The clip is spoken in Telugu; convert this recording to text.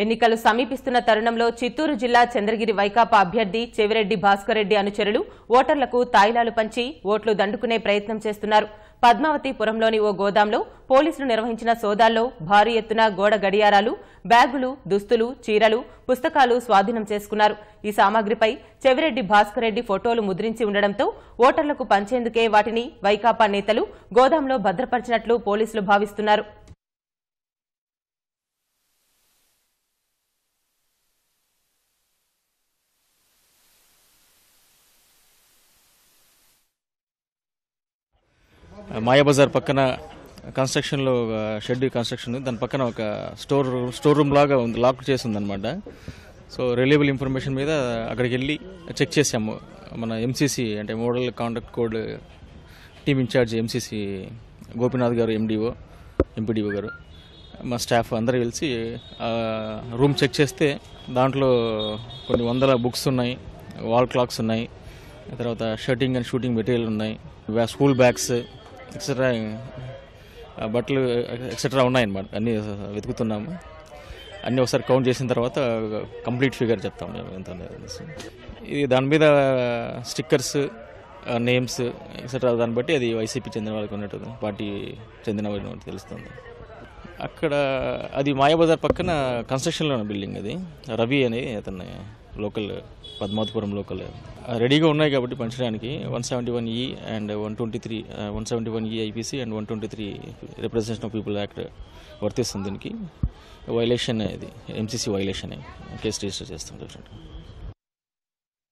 ఎన్నికలు సమీపిస్తున్న తరుణంలో చిత్తూరు జిల్లా చంద్రగిరి వైకాపా అభ్యర్థి చెవిరెడ్డి భాస్కర్ రెడ్డి అనుచరులు ఓటర్లకు తాయిలాలు పంచి ఓట్లు దండుకునే ప్రయత్నం చేస్తున్నారు. పద్మావతిపురంలోని ఓ గోదాంలో పోలీసులు నిర్వహించిన సోదాల్లో భారీ ఎత్తున గోడ గడియారాలు, బ్యాగులు, దుస్తులు, చీరలు, పుస్తకాలు స్వాధీనం చేసుకున్నారు. ఈ సామాగ్రిపై చెవిరెడ్డి భాస్కర్ రెడ్డి ఫోటోలు ముద్రించి ఉండడంతో ఓటర్లకు పంచేందుకే వాటిని వైకాపా నేతలు గోదాంలో భద్రపరిచినట్లు పోలీసులు భావిస్తున్నారు. మాయాబజార్ పక్కన కన్స్ట్రక్షన్లో షెడ్ కన్స్ట్రక్షన్ దాని పక్కన ఒక స్టోర్ రూమ్ లాగా ఉంది, లాక్ చేసి ఉందన్నమాట. సో రిలయబుల్ ఇన్ఫర్మేషన్ మీద అక్కడికి వెళ్ళి చెక్ చేసాము. మన ఎంసీసీ అంటే model conduct code team incharge MCC Gopinath గారు, ఎండిఓ, ఎంపీడీఓ గారు, మా స్టాఫ్ అందరూ కలిసి రూమ్ చెక్ చేస్తే దాంట్లో కొన్ని వందల బుక్స్ ఉన్నాయి, వాల్ క్లాక్స్ ఉన్నాయి, తర్వాత షర్టింగ్ అండ్ షూటింగ్ మెటీరియల్ ఉన్నాయి, స్కూల్ బ్యాగ్స్ ఎక్సెట్రా బట్టలు ఎక్సెట్రా ఉన్నాయన్నమాట. అన్నీ వెతుకుతున్నాము. అన్నీ ఒకసారి కౌంట్ చేసిన తర్వాత కంప్లీట్ ఫిగర్ చెప్తాము ఎంత. ఇది దాని మీద స్టిక్కర్స్, నేమ్స్ ఎక్సెట్రా దాన్ని బట్టి అది వైసీపీ చెందిన వాళ్ళకి ఉన్నట్టు, పార్టీ చెందిన వాళ్ళకి తెలుస్తుంది. అక్కడ అది మాయాబజార్ పక్కన కన్స్ట్రక్షన్లో ఉన్న బిల్డింగ్. అది రవి అనేది అతన్ని లోకల్, పద్మావతిపురం లోకల్. రెడీగా ఉన్నాయి కాబట్టి పంచడానికి 171E and 171E IPC and 123 representation of people act వర్తిస్తుంది. దీనికి వైలేషన్, ఇది ఎంసీసీ వైలేషన్ కేసు రిజిస్టర్ చేస్తాం.